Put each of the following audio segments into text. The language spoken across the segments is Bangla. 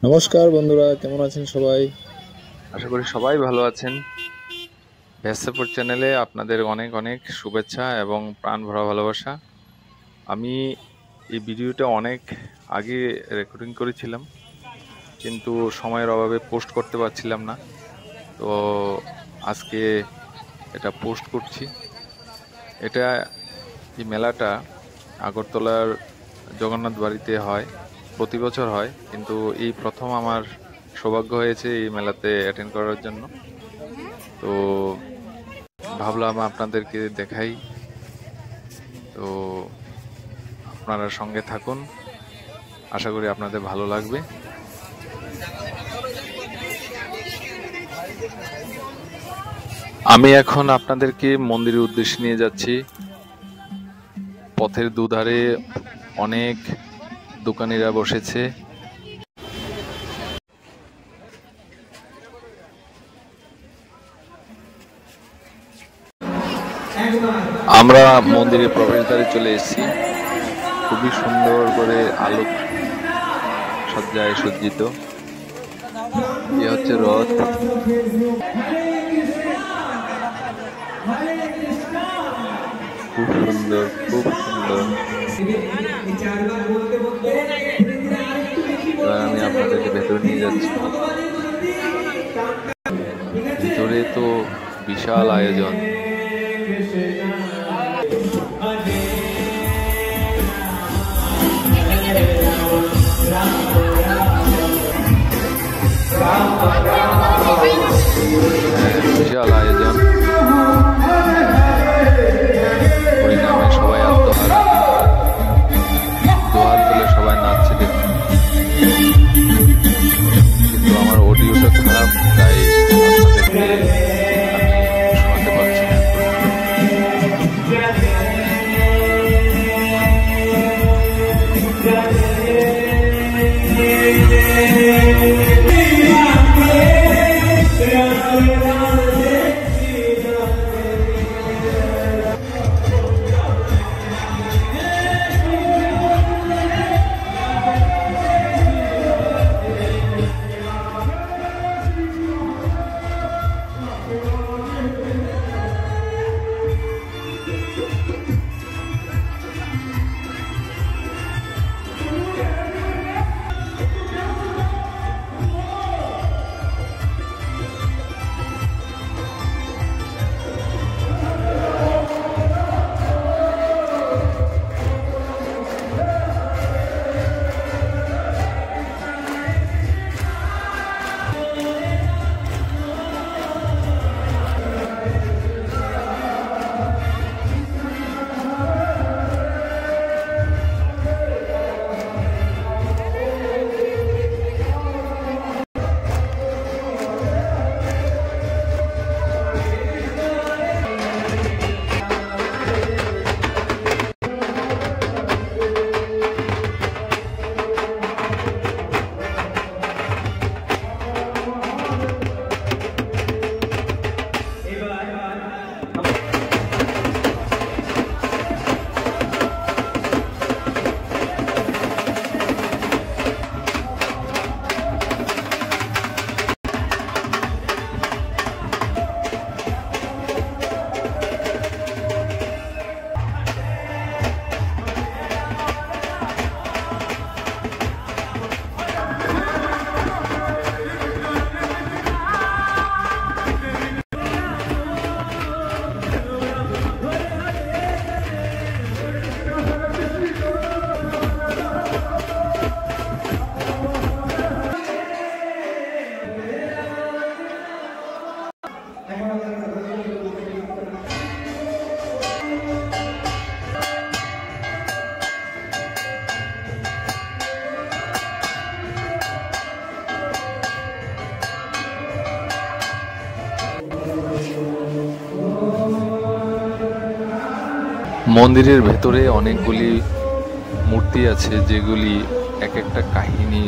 নমস্কার বন্ধুরা, কেমন আছেন সবাই? আশা করি সবাই ভালো আছেন। ভ্যাসাপুর চ্যানেলে আপনাদের অনেক অনেক শুভেচ্ছা এবং প্রাণ ভরা ভালোবাসা। আমি এই ভিডিওটা অনেক আগে রেকর্ডিং করেছিলাম, কিন্তু সময়ের অভাবে পোস্ট করতে পারছিলাম না। তো আজকে এটা পোস্ট করছি। এটা এই মেলাটা আগরতলার জগন্নাথ বাড়িতে হয়, প্রতি বছর হয়, কিন্তু এই প্রথম আমার সৌভাগ্য হয়েছে এই মেলাতে অ্যাটেন্ড করার জন্য। তো ভাবলাম আপনাদেরকে দেখাই। তো আপনারা সঙ্গে থাকুন, আশা করি আপনাদের ভালো লাগবে। আমি এখন আপনাদেরকে মন্দিরের উদ্দেশ্যে নিয়ে যাচ্ছি। পথের দুধারে অনেক দোকানিরা বসেছে। আমরা মন্দিরের প্রবেশদ্বারে চলে এসেছি। খুবই সুন্দর করে আলোক সজ্জায় সজ্জিত। এ হচ্ছে রথ। খুব সুন্দর, খুব সুন্দর। এবার আমি আপনাদেরকে ভেতরে নিয়ে যাচ্ছি। ভিতরে তো বিশাল আয়োজন। বিশাল আয়োজন। হরিনামে সবাই আত্মহারা, দোয়ার তুলে সবাই নাচছে দেখুন। কিন্তু আমার অডিওটা খারাপ, তাই আপনাদেরকে শোনাতে পারছি না। মন্দিরের ভেতরে অনেকগুলি মূর্তি আছে, যেগুলি এক একটা কাহিনী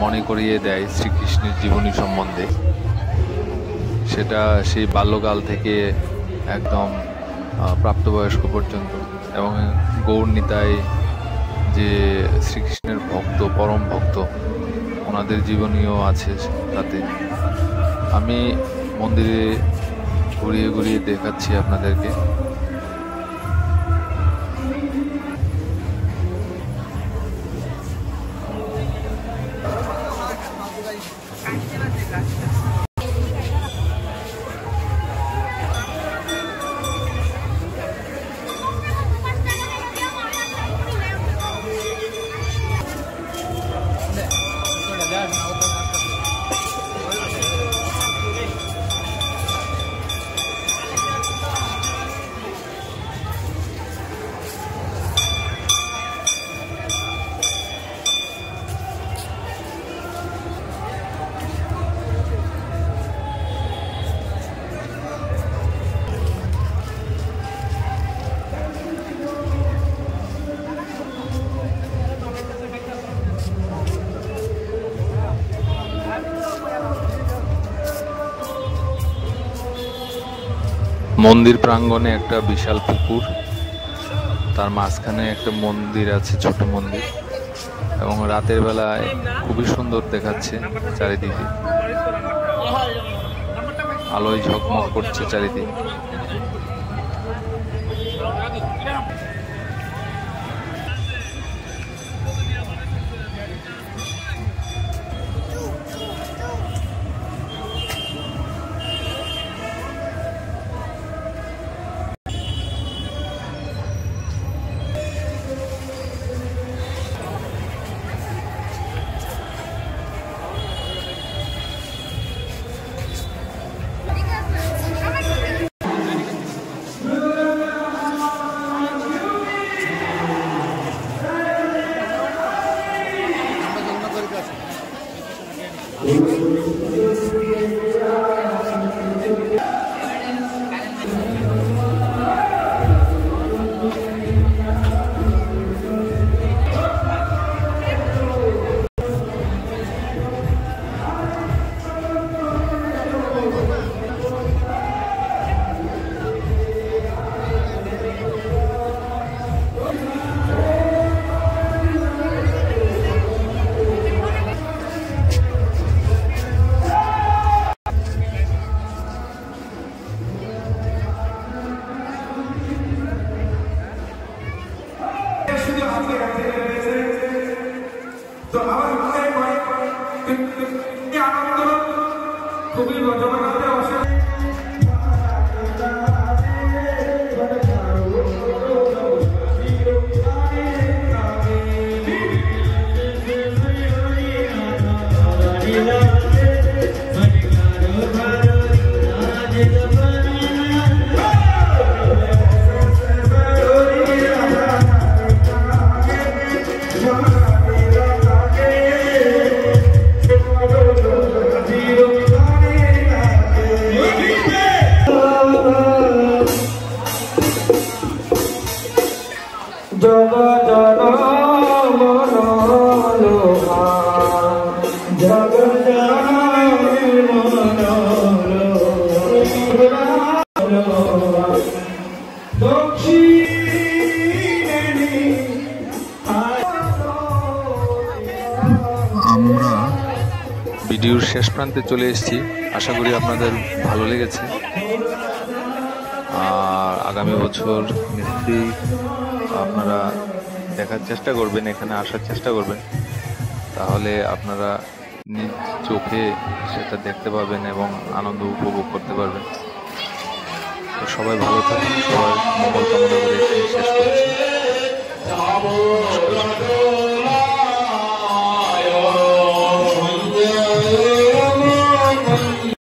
মনে করিয়ে দেয় শ্রীকৃষ্ণের জীবনী সম্বন্ধে। সেটা সেই বাল্যকাল থেকে একদম প্রাপ্তবয়স্ক পর্যন্ত। এবং গৌর নিতাই যে শ্রীকৃষ্ণের ভক্ত, পরম ভক্ত, ওনাদের জীবনীও আছে তাতে। আমি মন্দিরে ঘুরিয়ে ঘুরিয়ে দেখাচ্ছি আপনাদেরকে। মন্দির প্রাঙ্গণে একটা বিশাল পুকুর, তার মাঝখানে একটা মন্দির আছে, ছোট মন্দির, এবং রাতের বেলায় খুবই সুন্দর দেখাচ্ছে চারিদিকে, আলোয় ঝকমক করছে চারিদিকে। তো আমার মনে হয় আনন্দ খুবই রজমানাতে অবশ্যই আমরা ভিডিওর শেষ প্রান্তে চলে এসেছি। আশা করি আপনাদের ভালো লেগেছে। আর আগামী বছর নিশ্চয়ই আপনারা দেখার চেষ্টা করবেন, এখানে আসার চেষ্টা করবেন, তাহলে আপনারা নিজ চোখে সেটা দেখতে পাবেন এবং আনন্দ উপভোগ করতে পারবেন। তো সবাই ভালো থাকুন, সবাই মঙ্গল কামনা করে এখানে শেষ করছি।